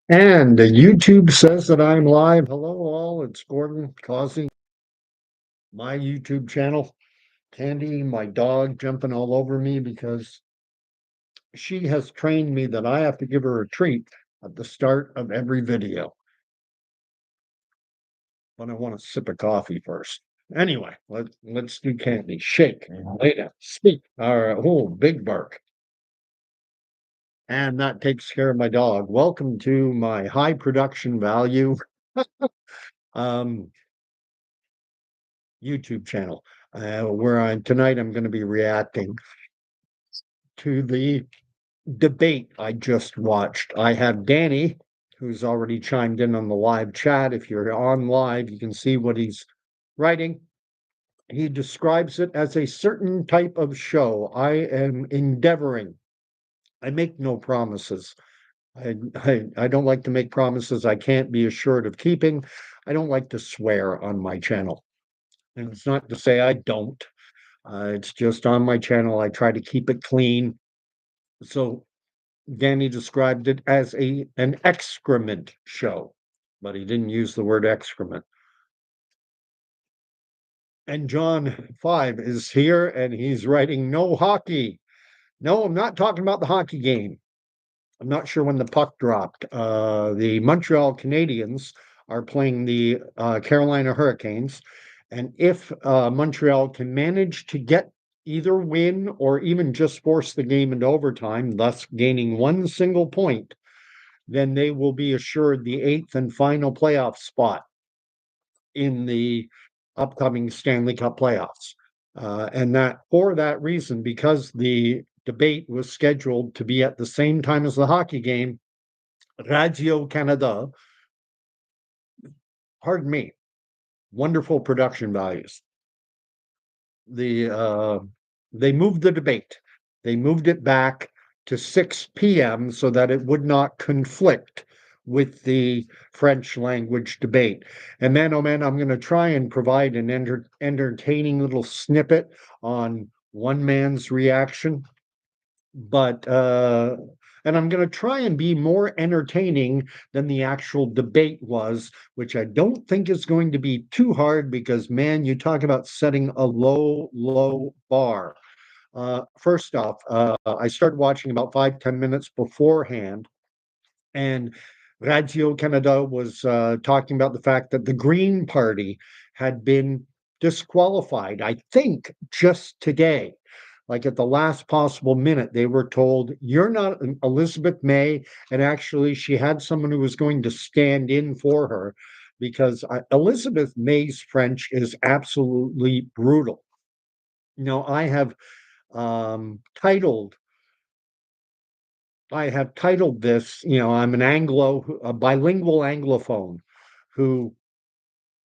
And YouTube says that I'm live. Hello, all. It's Gordon causing my YouTube channel. Candy, my dog, jumping all over me because she has trained me that I have to give her a treat at the start of every video. But I want a sip of coffee first. Anyway, let's do Candy. Shake, lay down, speak. All right. Oh, big bark. And that takes care of my dog. Welcome to my high production value um, YouTube channel, where tonight I'm going to be reacting to the debate I just watched. I have Danny, who's already chimed in on the live chat. If you're on live, you can see what he's writing. He describes it as a certain type of show. I am endeavoring. I make no promises. I don't like to make promises I can't be assured of keeping. I don't like to swear on my channel. And it's not to say I don't. It's just on my channel. I try to keep it clean. So Danny described it as an excrement show, but he didn't use the word excrement. And John 5 is here and he's writing no hockey. No, I'm not talking about the hockey game. I'm not sure when the puck dropped. The Montreal Canadiens are playing the Carolina Hurricanes. And if Montreal can manage to get either win or even just force the game into overtime, thus gaining one single point, then they will be assured the eighth and final playoff spot in the upcoming Stanley Cup playoffs. And that for that reason, because the debate was scheduled to be at the same time as the hockey game, Radio Canada, pardon me, wonderful production values. They moved the debate. They moved it back to 6 p.m. so that it would not conflict with the French language debate. And man, oh man, I'm going to try and provide an entertaining little snippet on one man's reaction, but and I'm going to try and be more entertaining than the actual debate was, which I don't think is going to be too hard because, man, you talk about setting a low bar. First off, I started watching about 5-10 minutes beforehand, and Radio Canada was talking about the fact that the Green Party had been disqualified, I think, just today. Like at the last possible minute, they were told, you're not Elizabeth May. And actually, she had someone who was going to stand in for her because Elizabeth May's French is absolutely brutal. I have titled this, I'm an Anglo, a bilingual Anglophone who,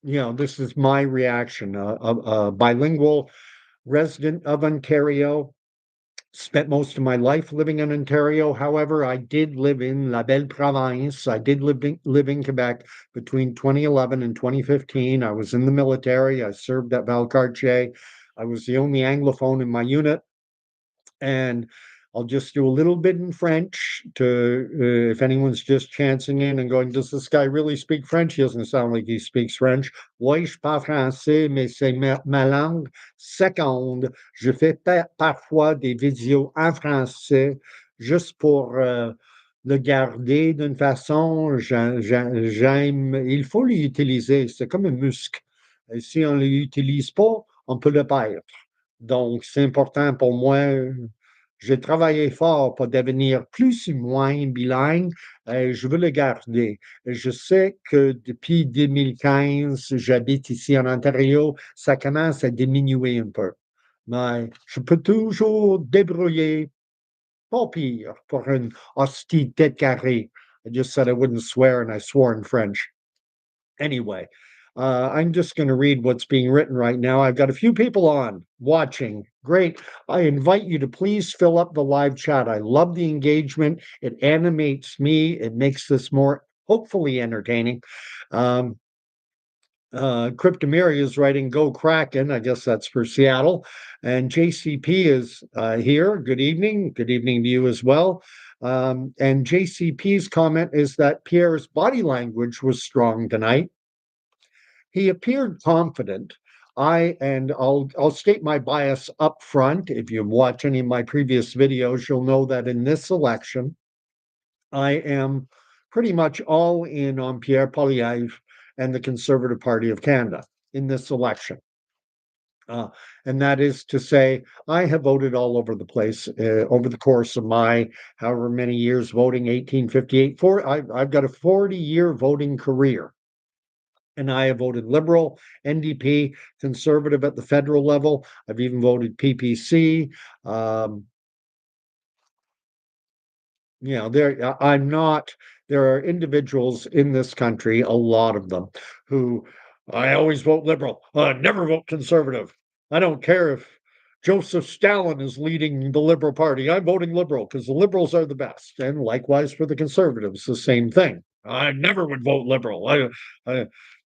this is my reaction, a bilingual resident of Ontario, spent most of my life living in Ontario. However, I did live in La Belle Province. I did live in Quebec between 2011 and 2015. I was in the military. I served at Valcartier. I was the only Anglophone in my unit. And I'll just do a little bit in French to if anyone's just chancing in and going, does this guy really speak French? He doesn't sound like he speaks French. Oui, je parle français, mais c'est ma langue seconde. Je fais parfois des vidéos en français juste pour le garder d'une façon. J'aime, il faut l'utiliser. C'est comme un muscle. Et si on ne l'utilise pas, on peut le perdre. Donc, c'est important pour moi. J'ai travaillé fort pour devenir plus ou moins bilingue. Je veux le garder. Je sais que depuis 2015, j'habite ici en Ontario. Ça commence à diminuer un peu. Mais je peux toujours débrouiller, pas pire, pour une hostie tête carrée. I just said I wouldn't swear, and I swore in French. Anyway, I'm just going to read what's being written right now. I've got a few people on watching. Great. I invite you to please fill up the live chat. I love the engagement. It animates me. It makes this more hopefully entertaining. Cryptomeria is writing "Go Kraken." I guess that's for Seattle. And JCP is here. Good evening. Good evening to you as well. And JCP's comment is that Pierre's body language was strong tonight. He appeared confident. I'll state my bias up front. If you watch any of my previous videos, you'll know that in this election, I am pretty much all in on Pierre Poilievre and the Conservative Party of Canada in this election. Uh, and that is to say, I have voted all over the place over the course of my however many years voting, 1858. I've got a 40-year voting career, and I have voted Liberal, NDP, Conservative at the federal level. I've even voted PPC. Um, I'm not, there are individuals in this country, a lot of them, who I always vote Liberal, never vote Conservative. I don't care if Joseph Stalin is leading the Liberal Party. I'm voting Liberal because the Liberals are the best. And likewise for the Conservatives, the same thing. I never would vote Liberal. I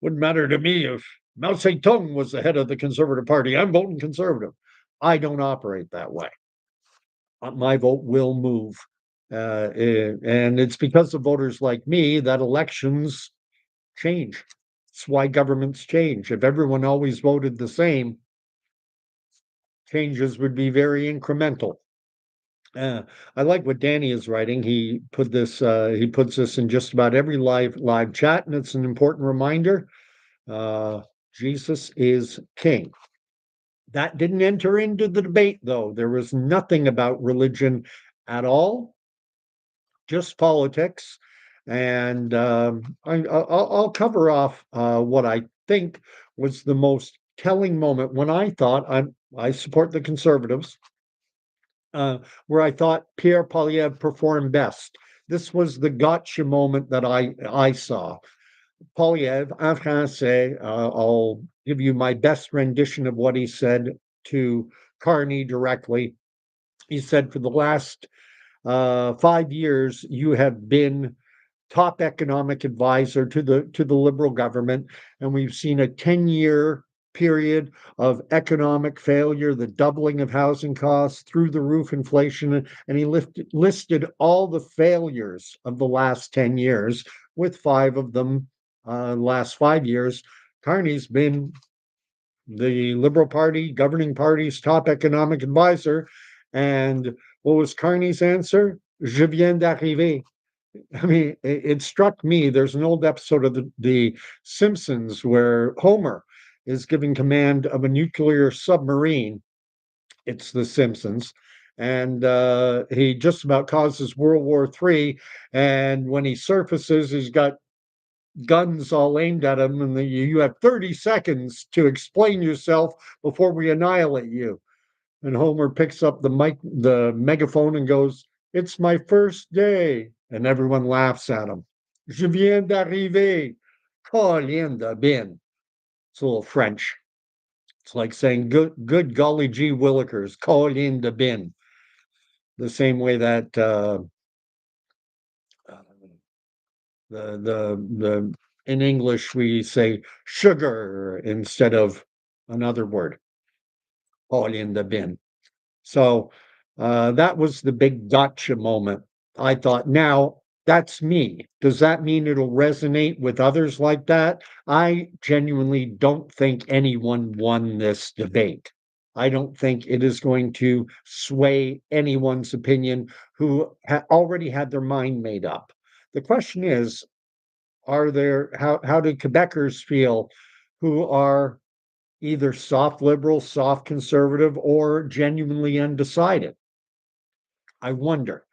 wouldn't matter to me if Mao Zedong was the head of the Conservative Party. I'm voting Conservative. I don't operate that way. My vote will move. And it's because of voters like me that elections change. It's why governments change. If everyone always voted the same, changes would be very incremental. I like what Danny is writing. He puts this in just about every live chat, and it's an important reminder. Jesus is king. That didn't enter into the debate, though. There was nothing about religion at all, just politics. And I'll cover off what I think was the most telling moment when I thought I support the Conservatives, where I thought Pierre Poilievre performed best. This was the gotcha moment that I saw. Poilievre, en français, I'll give you my best rendition of what he said to Carney directly. He said, for the last 5 years, you have been top economic advisor to the Liberal government, and we've seen a 10-year period of economic failure, the doubling of housing costs, through the roof inflation, and he listed all the failures of the last 10 years, with five of them last 5 years. Carney's been the Liberal Party, governing party's top economic advisor. And what was Carney's answer? Je viens d'arriver. I mean, it struck me. There's an old episode of the Simpsons where Homer is giving command of a nuclear submarine. It's the Simpsons. And he just about causes World War III. And when he surfaces, he's got guns all aimed at him, and you have 30 seconds to explain yourself before we annihilate you. And Homer picks up the megaphone, and goes, "It's my first day," and everyone laughs at him. "Je viens d'arriver." Colin de bin. It's a little French. It's like saying good golly gee willikers, Colin de bin. The same way that the in English we say sugar instead of another word, all in the bin. So that was the big gotcha moment. I thought, now that's me. Does that mean it'll resonate with others like that? I genuinely don't think anyone won this debate. I don't think it is going to sway anyone's opinion who already had their mind made up. The question is, how do Quebecers feel who are either soft liberal, soft conservative, or genuinely undecided? I wonder.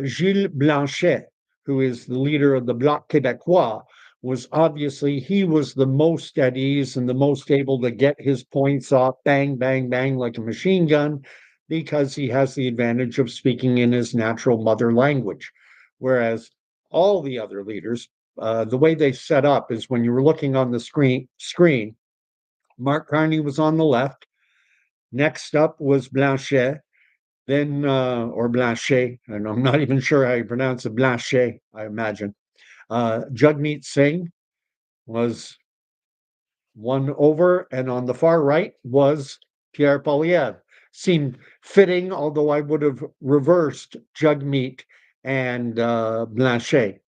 Gilles Blanchet, who is the leader of the Bloc Québécois, he was the most at ease and the most able to get his points off, bang, bang, bang, like a machine gun, because he has the advantage of speaking in his natural mother language. Whereas all the other leaders, the way they set up is when you were looking on the screen, Mark Carney was on the left. Next up was Blanchet, then or Blanchet, and I'm not even sure how you pronounce it, Blanchet, I imagine. Jagmeet Singh was one over, and on the far right was Pierre Poilievre. Seemed fitting, although I would have reversed Jagmeet and Blanchet.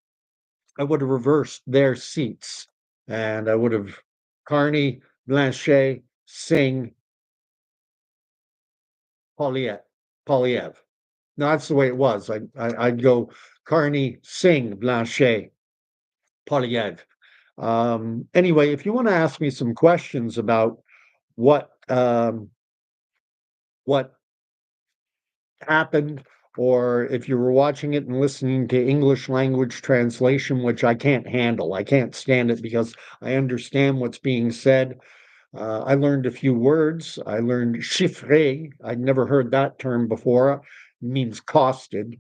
I would have reversed their seats, and I would have Carney, Blanchet, Singh, Polyev. Polyev. No, that's the way it was. I'd go Carney, Singh, Blanchet, Polyev. Anyway, if you want to ask me some questions about what what happened, or if you were watching it and listening to English language translation, which I can't handle, I can't stand it because I understand what's being said. I learned a few words. I learned chiffre. I'd never heard that term before. It means costed.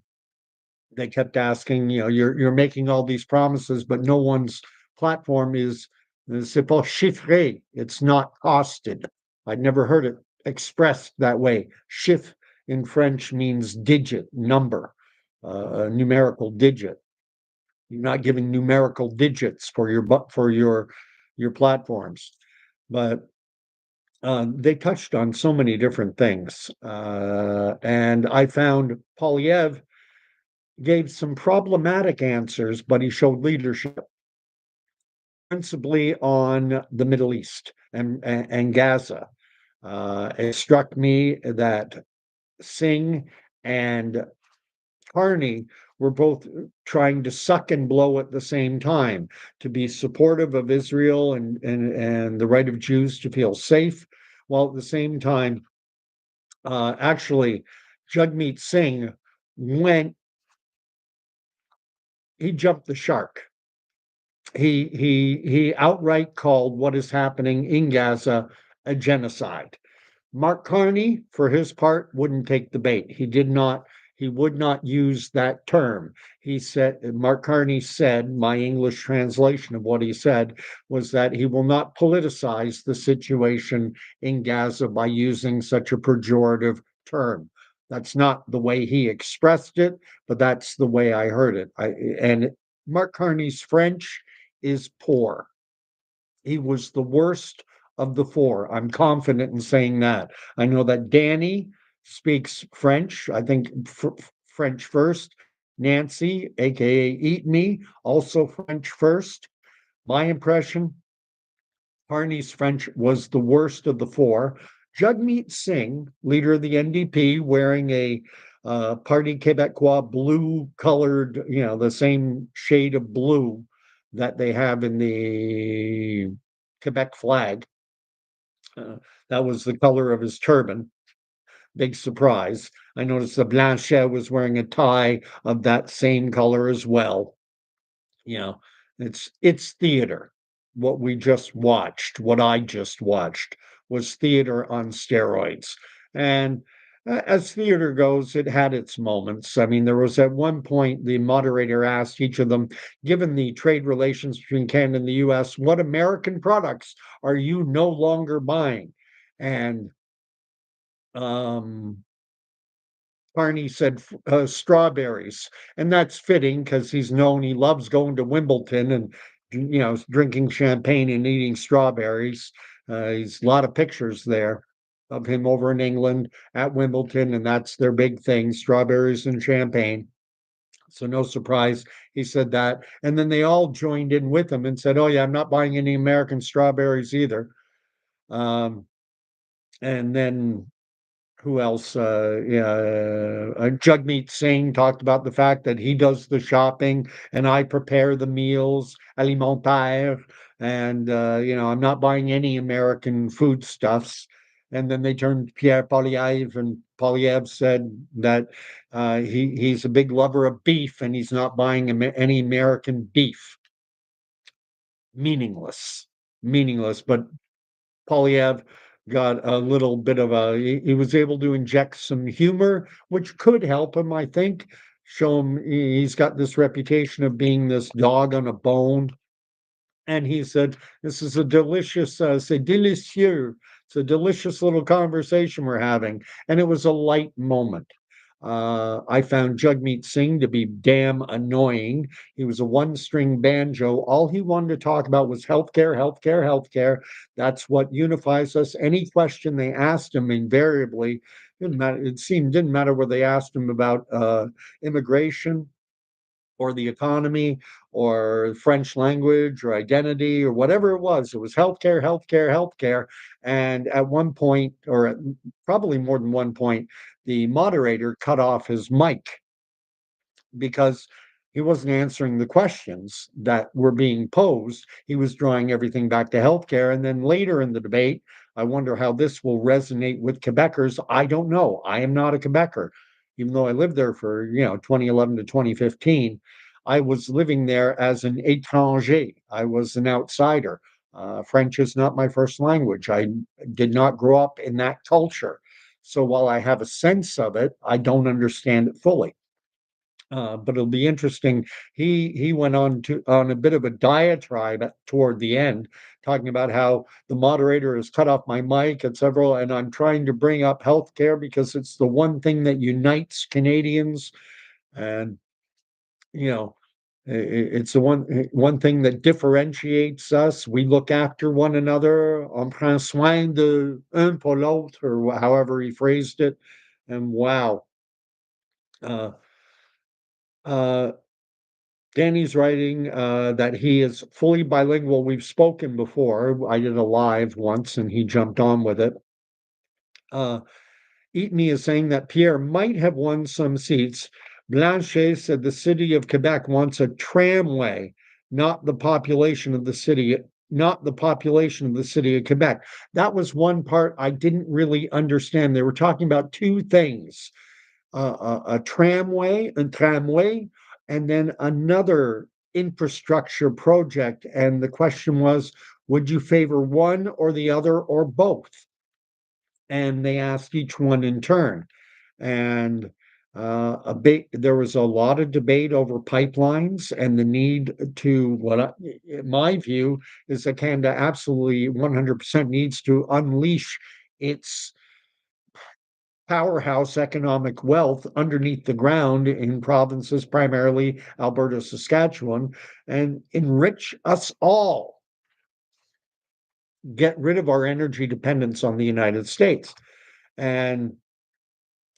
They kept asking, you're making all these promises, but no one's platform is c'est pas chiffré. It's not costed. I'd never heard it expressed that way. Chiffre in French means digit, number, a numerical digit. You're not giving numerical digits for your platforms, but they touched on so many different things, and I found Polyev gave some problematic answers, but he showed leadership, principally on the Middle East and Gaza. It struck me that Singh and Carney were both trying to suck and blow at the same time, to be supportive of Israel and the right of Jews to feel safe, while at the same time, actually, Jagmeet Singh went, he jumped the shark. He outright called what is happening in Gaza a genocide. Mark Carney, for his part, wouldn't take the bait. He would not use that term. He said, Mark Carney said, my English translation of what he said was that he will not politicize the situation in Gaza by using such a pejorative term. That's not the way he expressed it, but that's the way I heard it. And Mark Carney's French is poor. He was the worst of the four. I'm confident in saying that. I know that Danny speaks French, I think French first. Nancy, aka Eat Me, also French first. My impression, Carney's French was the worst of the four. Jagmeet Singh, leader of the NDP, wearing a Parti Québécois blue colored, the same shade of blue that they have in the Quebec flag. Uh, that was the color of his turban. Big surprise. I noticed that Blanchet was wearing a tie of that same color as well. You know, it's theater. What I just watched was theater on steroids. And as theater goes, it had its moments. I mean, there was at one point the moderator asked each of them, given the trade relations between Canada and the US, what American products are you no longer buying? And um, Carney said strawberries, and that's fitting because he's known he loves going to Wimbledon and drinking champagne and eating strawberries. He's a lot of pictures there of him over in England at Wimbledon, and that's their big thing: strawberries and champagne. So no surprise he said that, and then they all joined in with him and said, "Oh yeah, I'm not buying any American strawberries either." Um, and then who else? Yeah, Jagmeet Singh talked about the fact that he does the shopping and I prepare the meals, alimentaire, and I'm not buying any American foodstuffs. And then they turned to Pierre Polyev, and Polyev said that he's a big lover of beef and he's not buying any American beef. Meaningless, meaningless. But Polyev got a little bit of he was able to inject some humor, which could help him, I think. Show him he's got this reputation of being this dog on a bone. And he said, this is a delicious, c'est délicieux. It's a delicious little conversation we're having. And it was a light moment. I found Jagmeet Singh to be damn annoying. He was a one-string banjo. All he wanted to talk about was healthcare, healthcare, healthcare. That's what unifies us. Any question they asked him, invariably, didn't matter. It seemed didn't matter whether they asked him about immigration, or the economy or French language or identity or whatever it was. It was healthcare, healthcare, healthcare. And at one point, or at probably more than one point, the moderator cut off his mic because he wasn't answering the questions that were being posed. He was drawing everything back to healthcare. And then later in the debate, I wonder how this will resonate with Quebecers. I don't know. I am not a Quebecer, even though I lived there for 2011 to 2015. I was living there as an étranger. I was an outsider. French is not my first language. I did not grow up in that culture. So while I have a sense of it, I don't understand it fully. But it'll be interesting. He went on a bit of a diatribe toward the end, talking about how the moderator has cut off my mic at several, and I'm trying to bring up healthcare because it's the one thing that unites Canadians, and you know, it's the one thing that differentiates us. We look after one another. On prend soin de un pour l'autre, or however he phrased it. And wow. Uh, uh, Danny's writing that he is fully bilingual. We've spoken before. I did a live once and he jumped on with it. Uh, Eatney is saying that Pierre might have won some seats. Blanchet said the city of Quebec wants a tramway, not the population of the city, not the population of the city of Quebec. That was one part I didn't really understand. They were talking about two things: a tramway, and then another infrastructure project. And the question was, would you favor one or the other or both? And they asked each one in turn. And there was a lot of debate over pipelines and the need to, in my view, is that Canada absolutely 100% needs to unleash its powerhouse economic wealth underneath the ground in provinces, primarily Alberta, Saskatchewan, and enrich us all. Get rid of our energy dependence on the United States. And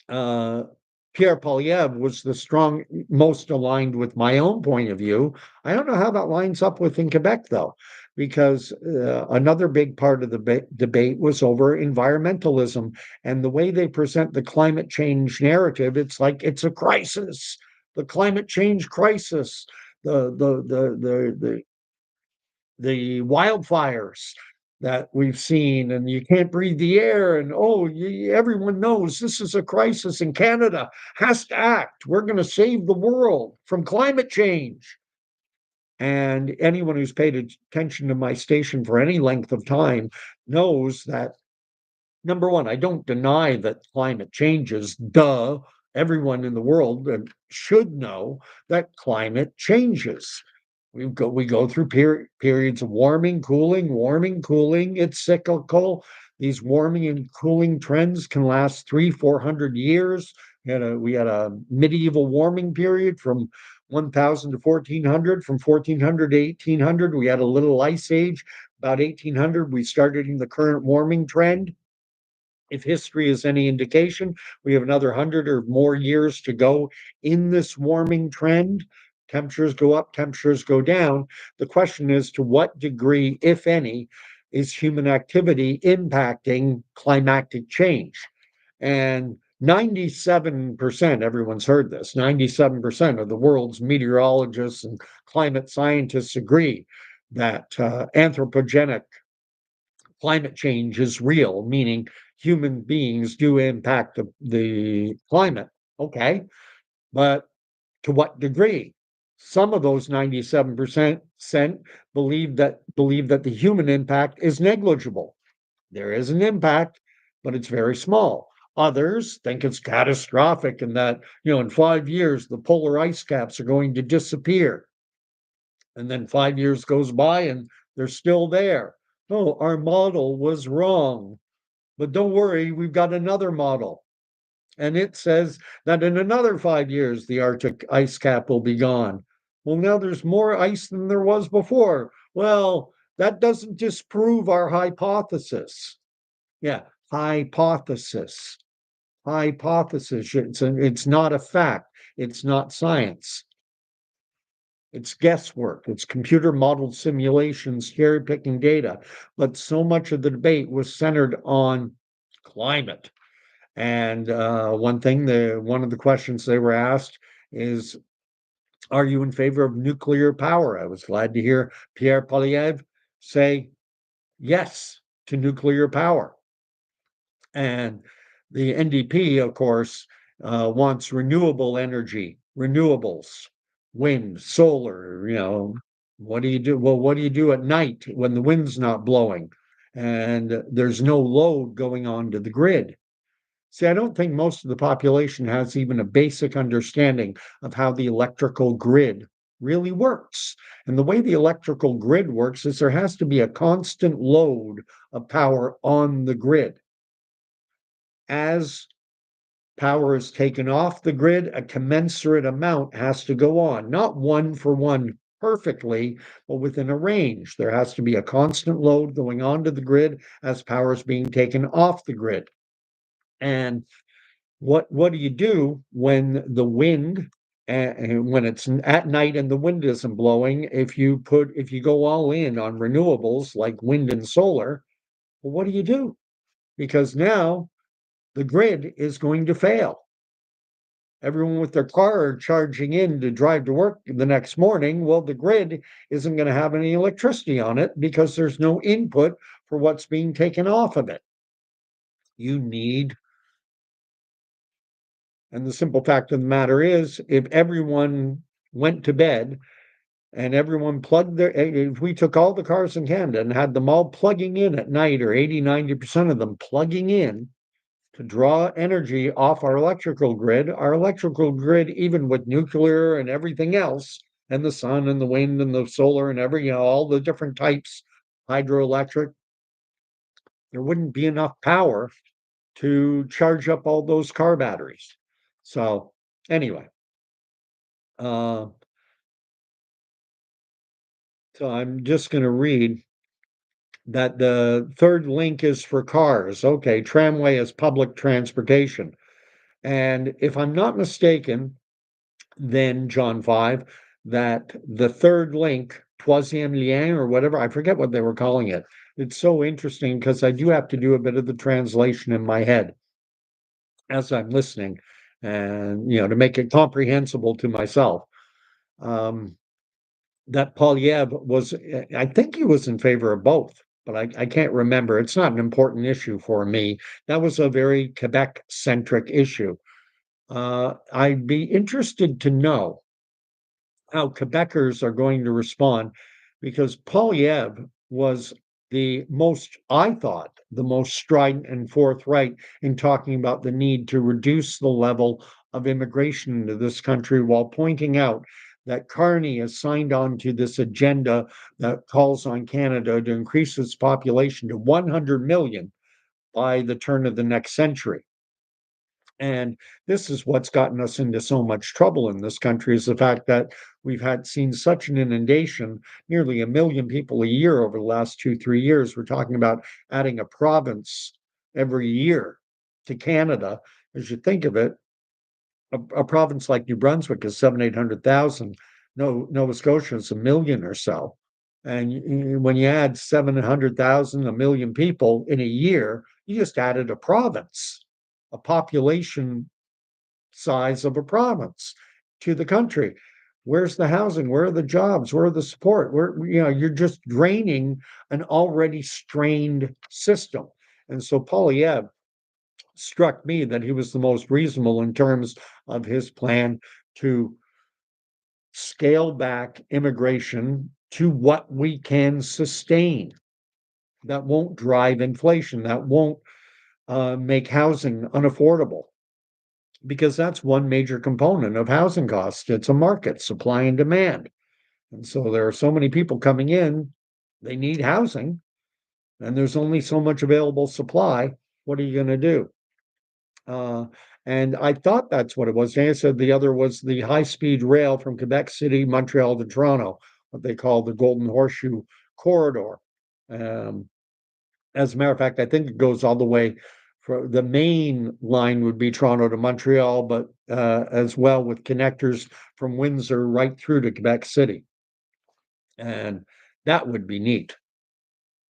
uh, Pierre Poilievre was the most aligned with my own point of view. I don't know how that lines up with in Quebec, though, because another big part of the debate was over environmentalism and the way they present the climate change narrative. It's like it's a crisis, the climate change crisis, the wildfires that we've seen, and you can't breathe the air. And everyone knows this is a crisis, and Canada has to act. We're going to save the world from climate change. And anyone who's paid attention to my station for any length of time knows that, number one, I don't deny that climate changes. Duh. Everyone in the world should know that climate changes. We go through periods of warming, cooling. It's cyclical. These warming and cooling trends can last 300-400 years. We had a medieval warming period from 1000 to 1400. From 1400 to 1800, we had a little ice age. About 1800, we started in the current warming trend. If history is any indication, we have another 100 or more years to go in this warming trend. Temperatures go up, temperatures go down. The question is, to what degree, if any, is human activity impacting climatic change? And 97%, everyone's heard this, 97% of the world's meteorologists and climate scientists agree that anthropogenic climate change is real, meaning human beings do impact the climate. Okay, but to what degree? Some of those 97% believe that the human impact is negligible. There is an impact, but it's very small. Others think it's catastrophic and that, in 5 years, the polar ice caps are going to disappear. And then 5 years goes by and they're still there. Oh, our model was wrong. But don't worry, we've got another model. And it says that in another 5 years, the Arctic ice cap will be gone. Well, now there's more ice than there was before. Well, that doesn't disprove our hypothesis. Yeah, hypothesis. Hypothesis. It's not a fact. It's not science. It's guesswork. It's computer modeled simulations, cherry picking data. But so much of the debate was centered on climate. And one of the questions they were asked is, "Are you in favor of nuclear power?" I was glad to hear Pierre Poilievre say yes to nuclear power. And the NDP, of course, wants renewable energy, renewables, wind, solar. What do you do? Well, what do you do at night when the wind's not blowing and there's no load going on to the grid? See, I don't think most of the population has even a basic understanding of how the electrical grid really works. And the way the electrical grid works is there has to be a constant load of power on the grid. As power is taken off the grid, a commensurate amount has to go on, not one for one perfectly, but within a range. There has to be a constant load going onto the grid as power is being taken off the grid. And what do you do when the wind when it's at night and the wind isn't blowing? If you go all in on renewables like wind and solar, well, what do you do? Because now the grid is going to fail. Everyone with their car charging in to drive to work the next morning, well, the grid isn't going to have any electricity on it because there's no input for what's being taken off of it. You need, and the simple fact of the matter is, if everyone went to bed and everyone plugged if we took all the cars in Canada and had them all plugging in at night, or 80, 90% of them plugging in to draw energy off our electrical grid, even with nuclear and everything else, and the sun and the wind and the solar and all the different types, hydroelectric, there wouldn't be enough power to charge up all those car batteries. So anyway, uh, so I'm just going to read that the third link is for cars. Okay, tramway is public transportation. And if I'm not mistaken, then John 5, that the third link, troisième lien or whatever, I forget what they were calling it. It's so interesting because I do have to do a bit of the translation in my head as I'm listening, and to make it comprehensible to myself. Um, that Polyev was, I think he was in favor of both, but I can't remember. It's not an important issue for me. That was a very Quebec centric issue. I'd be interested to know how Quebecers are going to respond, because Polyev was I thought, the most strident and forthright in talking about the need to reduce the level of immigration into this country, while pointing out that Carney has signed on to this agenda that calls on Canada to increase its population to 100 million by the turn of the next century. And this is what's gotten us into so much trouble in this country, is the fact that we've seen such an inundation, nearly 1 million people a year over the last 2, 3 years. We're talking about adding a province every year to Canada. As you think of it, a province like New Brunswick is 700,000, 800,000. No, Nova Scotia is 1 million or so. And when you add 700,000, 1 million people in a year, you just added a province, a population size of a province to the country. Where's the housing? Where are the jobs? Where are the support? You're just draining an already strained system. And so Polyev struck me that he was the most reasonable in terms of his plan to scale back immigration to what we can sustain, that won't drive inflation, that won't make housing unaffordable, because that's one major component of housing costs. It's a market, supply and demand. And so there are so many people coming in, they need housing, and there's only so much available supply. What are you going to do? Uh, and I thought that's what it was. Dan said the other was the high-speed rail from Quebec City, Montreal to Toronto, what they call the Golden Horseshoe Corridor. As a matter of fact, I think it goes all the way For the main line would be Toronto to Montreal, but as well with connectors from Windsor right through to Quebec City. And that would be neat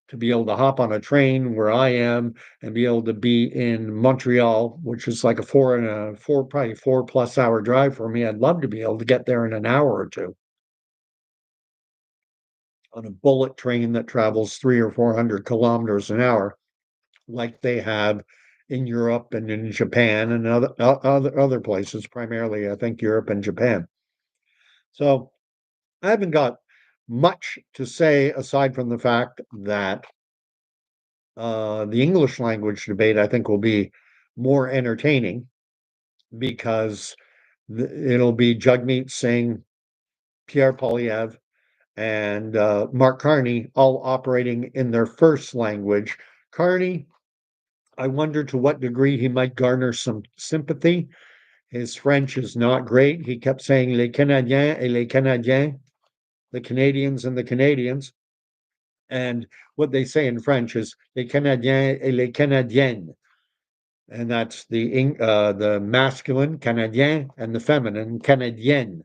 to be able to hop on a train where I am and be able to be in Montreal, which is like a probably 4+ hour drive for me. I'd love to be able to get there in an hour or two on a bullet train that travels 300 or 400 kilometers an hour, like they have in Europe and in Japan and other places, primarily, I think Europe and Japan. So I haven't got much to say aside from the fact that the English language debate, I think, will be more entertaining because it'll be Jagmeet Singh, Pierre Polyev, and Mark Carney all operating in their first language. Carney, I wonder to what degree he might garner some sympathy. His French is not great. He kept saying les Canadiens et les Canadiens, the Canadians and the Canadians. And what they say in French is les Canadiens et les Canadiennes. And that's the masculine Canadien and the feminine Canadienne,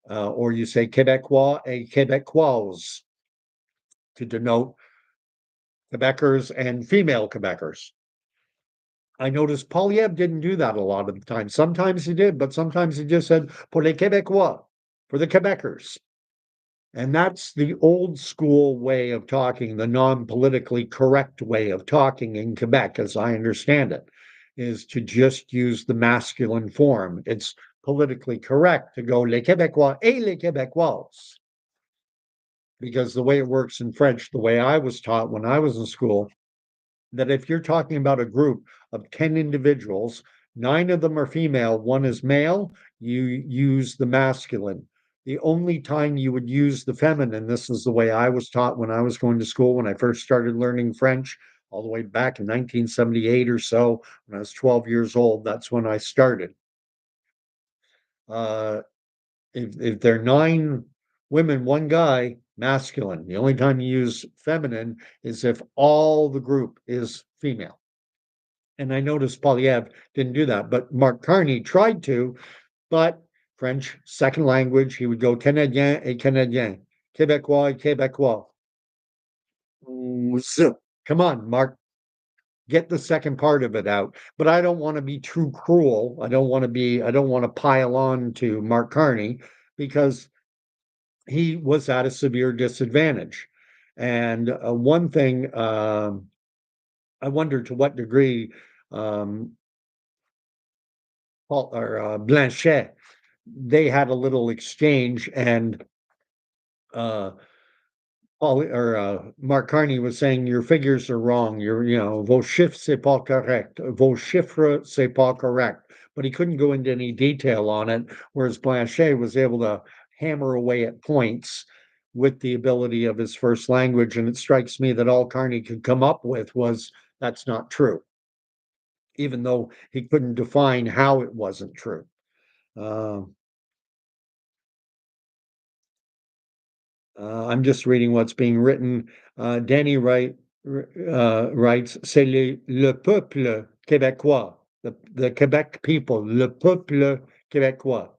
or you say Québécois et Québécoises to denote Quebecers and female Quebecers. I noticed Polyev didn't do that a lot of the time. Sometimes he did, but sometimes he just said pour les Québécois, for the Quebecers. And that's the old school way of talking, the non-politically correct way of talking in Quebec, as I understand it, is to just use the masculine form. It's politically correct to go les Québécois et les Québécoises. Because the way it works in French, the way I was taught when I was in school, that if you're talking about a group of 10 individuals, 9 of them are female, 1 is male, you use the masculine. The only time you would use the feminine, this is the way I was taught when I was going to school, when I first started learning French, all the way back in 1978 or so, when I was 12 years old. That's when I started. If there are 9 women, 1 guy, masculine. The only time you use feminine is if all the group is female. And I noticed Polyev didn't do that, but Mark Carney tried to, but French, second language, he would go Canadien et Canadien, Québécois et Québécois. Come on, Mark, get the second part of it out. But I don't want to be too cruel. I don't want to pile on to Mark Carney because he was at a severe disadvantage. And one thing, I wonder to what degree Paul or Blanchet, they had a little exchange, and uh, Paul or Mark Carney was saying your figures are wrong. Vos chiffres c'est pas correct. Vos chiffres c'est pas correct. But he couldn't go into any detail on it, whereas Blanchet was able to hammer away at points with the ability of his first language. And it strikes me that all Carney could come up with was that's not true, even though he couldn't define how it wasn't true. Uh, I'm just reading what's being written. Danny writes, c'est le peuple québécois, the Quebec people, le peuple québécois.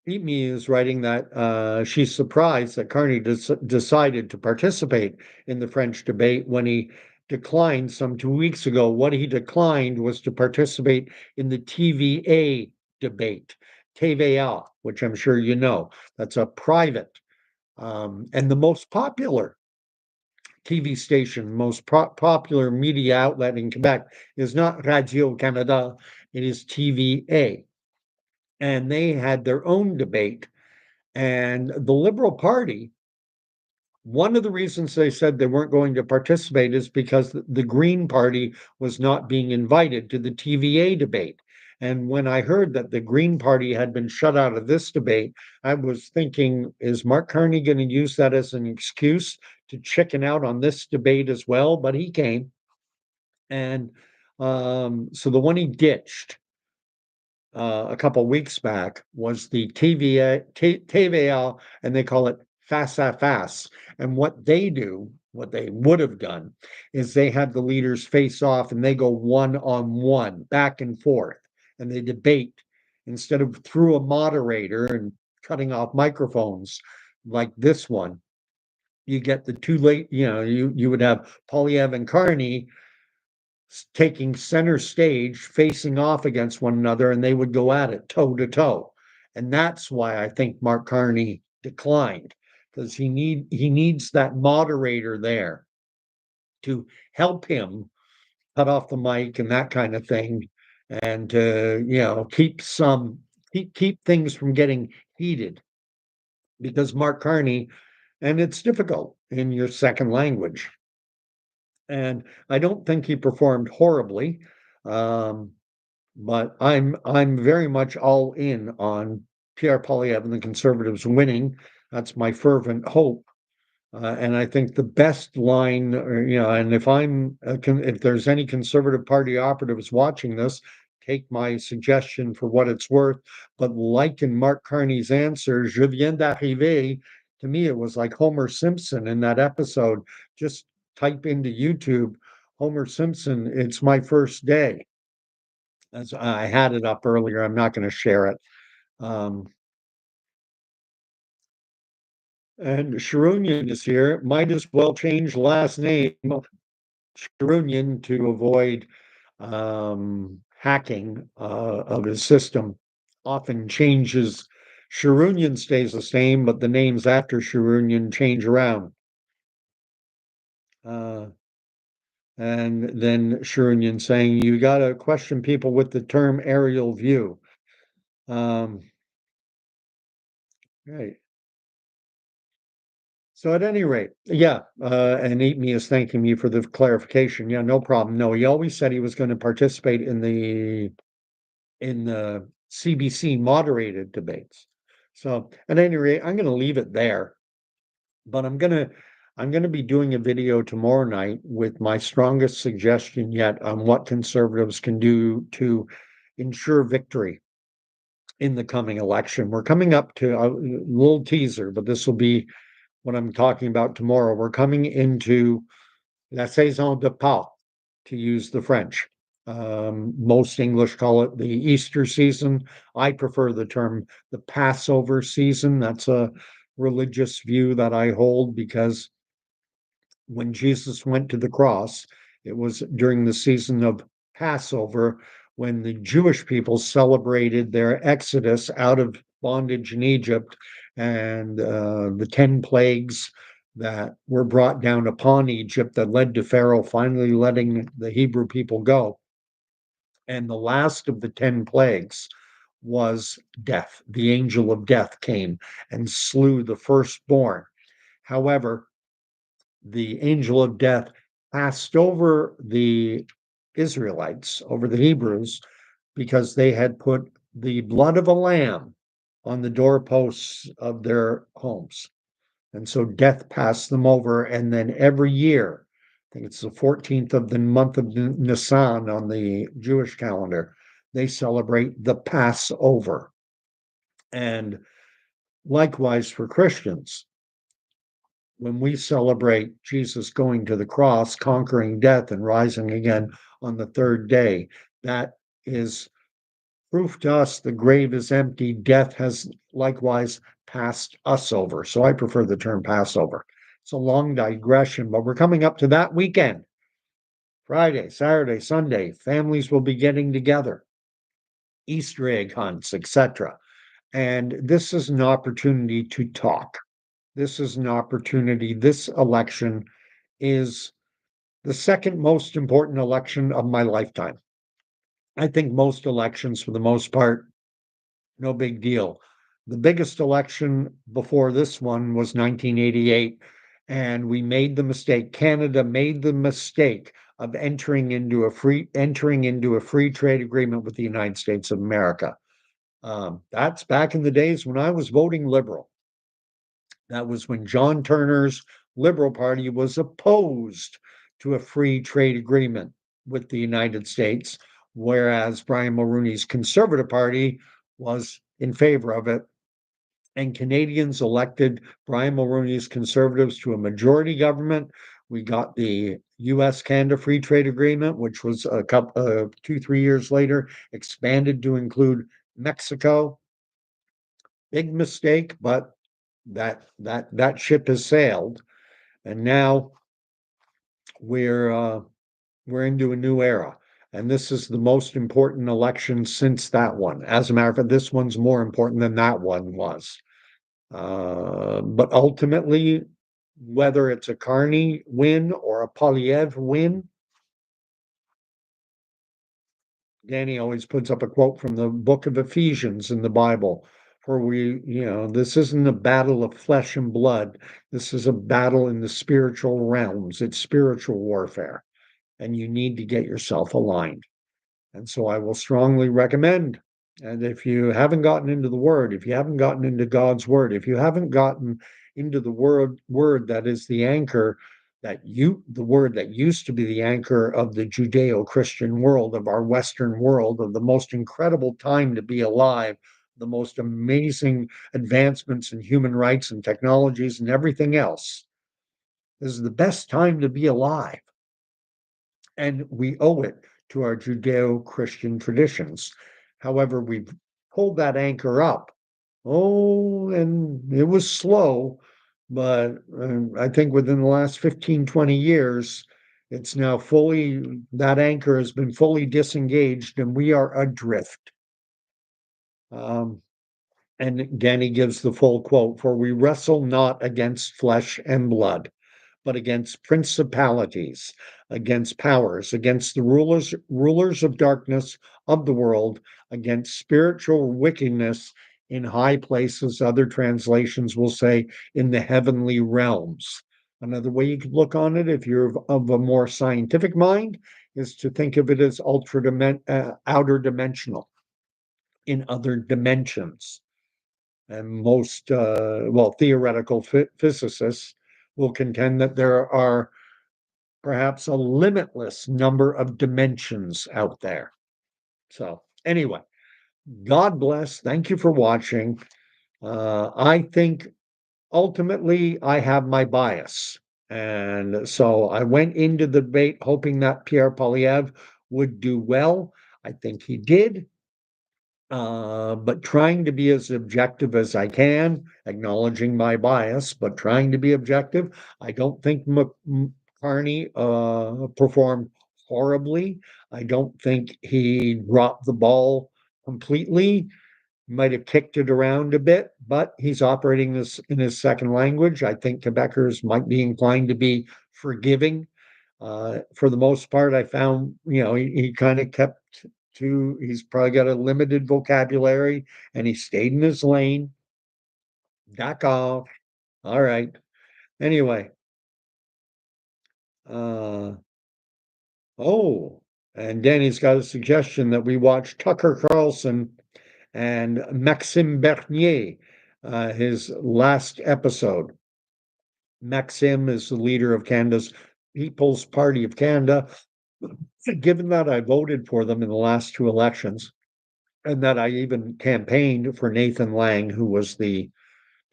Amy is writing that she's surprised that Carney decided to participate in the French debate when he declined some 2 weeks ago. What he declined was to participate in the TVA debate, TVA, which I'm sure you know. That's a private and the most popular TV station, most popular media outlet in Quebec is not Radio Canada, it is TVA. And they had their own debate. And the Liberal Party, one of the reasons they said they weren't going to participate is because the Green Party was not being invited to the TVA debate. And when I heard that the Green Party had been shut out of this debate, I was thinking, is Mark Carney going to use that as an excuse to chicken out on this debate as well? But he came. And so the one he ditched a couple weeks back was the TVA, TVA, and they call it face à face. And what they do What they would have done is they had the leaders face off and they go one on one, back and forth, and they debate instead of through a moderator and cutting off microphones like this one. You get the two late, you would have Polyev and Carney taking center stage, facing off against one another, and they would go at it toe to toe. And that's why I think Mark Carney declined, because he needs that moderator there to help him cut off the mic and that kind of thing, and to keep things from getting heated. Because Mark Carney, and it's difficult in your second language. And I don't think he performed horribly. Um, but I'm very much all in on Pierre Poilievre and the Conservatives winning. That's my fervent hope. And I think the best line, and if there's any Conservative Party operatives watching this, take my suggestion for what it's worth. But like in Mark Carney's answer, "Je viens d'arriver," to me, it was like Homer Simpson in that episode. Just type into YouTube, Homer Simpson, "It's my first day." As I had it up earlier, I'm not going to share it. Um, and Sharunian is here. Might as well change last name Sharunian to avoid hacking of his system. Often changes. Sharunian stays the same, but the names after Sharunian change around. Uh, and then Sharunian saying, "You got to question people with the term aerial view." Um, right. So at any rate, yeah, and Eat Me is thanking me for the clarification. Yeah, no problem. No, he always said he was going to participate in the CBC moderated debates. So at any rate, I'm going to leave it there. But I'm gonna be doing a video tomorrow night with my strongest suggestion yet on what conservatives can do to ensure victory in the coming election. We're coming up to a little teaser, but this will be what I'm talking about tomorrow. We're coming into la saison de Pâques, to use the French. Most English call it the Easter season. I prefer the term the Passover season. That's a religious view that I hold, because when Jesus went to the cross, it was during the season of Passover, when the Jewish people celebrated their exodus out of bondage in Egypt, and the 10 plagues that were brought down upon Egypt that led to Pharaoh finally letting the Hebrew people go. And the last of the 10 plagues was death. The angel of death came and slew the firstborn. However, the angel of death passed over the Israelites, over the Hebrews, because they had put the blood of a lamb on the doorposts of their homes. And so death passed them over. And then every year, I think it's the 14th of the month of Nisan on the Jewish calendar, they celebrate the Passover. And likewise for Christians, when we celebrate Jesus going to the cross, conquering death, and rising again on the third day, that is proof to us the grave is empty. Death has likewise passed us over. So I prefer the term Passover. It's a long digression, but we're coming up to that weekend. Friday, Saturday, Sunday, families will be getting together, Easter egg hunts, etc. And this is an opportunity to talk. This is an opportunity. This election is the second most important election of my lifetime. I think most elections, for the most part, no big deal. The biggest election before this one was 1988, and we made the mistake. Canada made the mistake of entering into a free trade agreement with the United States of America. That's back in the days when I was voting Liberal. That was when John Turner's Liberal Party was opposed to a free trade agreement with the United States, whereas Brian Mulroney's Conservative Party was in favor of it. And Canadians elected Brian Mulroney's Conservatives to a majority government, We got the U.S.-Canada Free Trade Agreement, which was a couple, 2, 3 years later, expanded to include Mexico. Big mistake, but that ship has sailed, and now we're uh, we're into a new era. And this is the most important election since that one. As a matter of fact, this one's more important than that one was. But ultimately, whether it's a Carney win or a Polyev win, Danny always puts up a quote from the book of Ephesians in the Bible, for this isn't a battle of flesh and blood. This is a battle in the spiritual realms. It's spiritual warfare, and you need to get yourself aligned. And so I will strongly recommend. And if you haven't gotten into the word, if you haven't gotten into God's word, if you haven't gotten into the word that is the anchor, the word that used to be the anchor of the Judeo-Christian world, of our Western world, of the most incredible time to be alive, the most amazing advancements in human rights and technologies and everything else. This is the best time to be alive. And we owe it to our Judeo-Christian traditions. However, we've pulled that anchor up. Oh, and it was slow, but I think within the last 15, 20 years, it's now that anchor has been fully disengaged and we are adrift. Um, and Danny gives the full quote, for we wrestle not against flesh and blood, but against principalities, against powers, against the rulers of darkness of the world, against spiritual wickedness in high places. Other translations will say in the heavenly realms. Another way you could look on it, if you're of a more scientific mind, is to think of it as outer dimensional, in other dimensions. And most, theoretical physicists will contend that there are perhaps a limitless number of dimensions out there. So, anyway, God bless. Thank you for watching. I think ultimately I have my bias. And so I went into the debate hoping that Pierre Poilievre would do well. I think he did. But trying to be as objective as I can, acknowledging my bias, but trying to be objective. I don't think Carney performed horribly. I don't think he dropped the ball completely. Might have kicked it around a bit, but he's operating this in his second language. I think Quebecers might be inclined to be forgiving. For the most part, I found, he kind of kept he's probably got a limited vocabulary and he stayed in his lane. Back off. All right. Anyway, uh, oh, and Danny's got a suggestion that we watch Tucker Carlson and Maxime Bernier, his last episode. Maxime is the leader of Canada's People's Party of Canada. Given that I voted for them in the last two elections, and that I even campaigned for Nathan Lang, who was the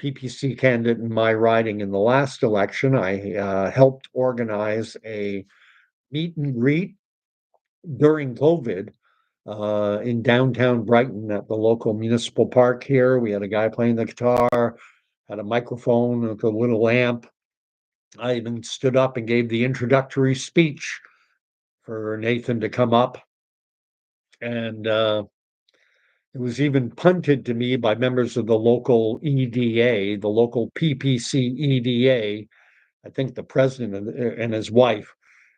PPC candidate in my riding in the last election, I helped organize a meet and greet during COVID in downtown Brighton at the local municipal park here. We had a guy playing the guitar, had a microphone with a little amp. I even stood up and gave the introductory speech for Nathan to come up. And it was even punted to me by members of the local EDA, the local PPC EDA. I think the president and his wife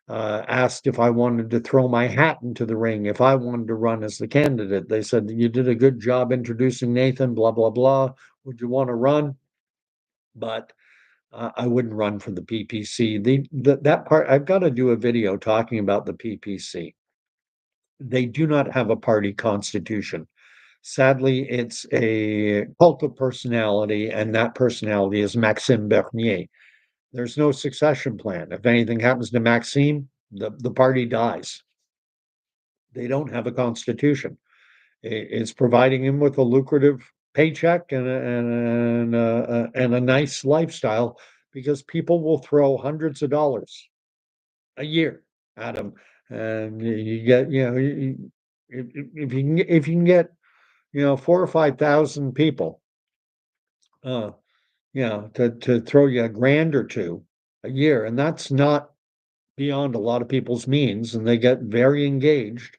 asked if I wanted to throw my hat into the ring, if I wanted to run as the candidate. They said, you did a good job introducing Nathan, blah, blah, blah. Would you want to run? But I wouldn't run for the PPC. That part, I've got to do a video talking about the PPC. They do not have a party constitution. Sadly, it's a cult of personality, and that personality is Maxime Bernier. There's no succession plan. If anything happens to Maxime, the party dies. They don't have a constitution. It's providing him with a lucrative paycheck and a nice lifestyle because people will throw hundreds of dollars a year out of 'em, and you get, if you can get, 4 or 5,000 people, uh, to throw you a grand or 2 a year, and that's not beyond a lot of people's means, and they get very engaged.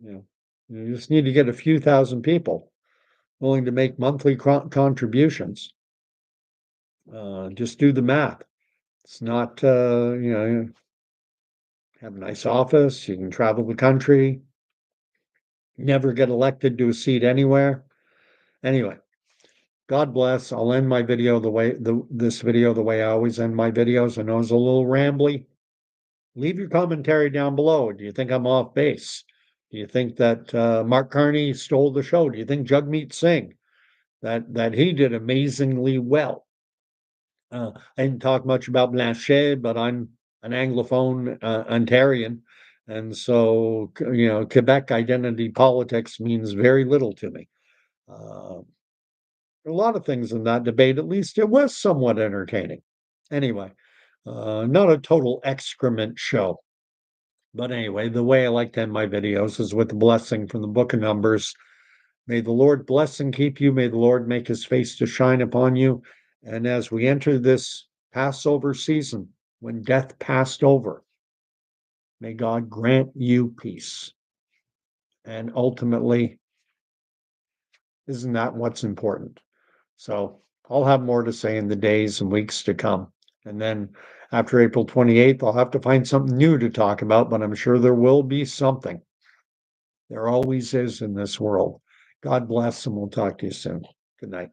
You know, you just need to get a few thousand people willing to make monthly contributions. Just do the math. It's not, have a nice office, you can travel the country, never get elected to a seat anywhere. Anyway, God bless. I'll end my video this video the way I always end my videos. I know it's a little rambly. Leave your commentary down below. Do you think I'm off base? Do you think that Mark Carney stole the show? Do you think Jagmeet Singh that he did amazingly well? I didn't talk much about Blanchet, but I'm an Anglophone Ontarian, and so Quebec identity politics means very little to me. Uh, a lot of things in that debate, at least it was somewhat entertaining. Anyway, not a total excrement show. But anyway, the way I like to end my videos is with the blessing from the book of Numbers. May the Lord bless and keep you. May the Lord make his face to shine upon you. And as we enter this Passover season, when death passed over, may God grant you peace. And ultimately, isn't that what's important? So I'll have more to say in the days and weeks to come. And then after April 28th, I'll have to find something new to talk about, but I'm sure there will be something. There always is in this world. God bless, and we'll talk to you soon. Good night.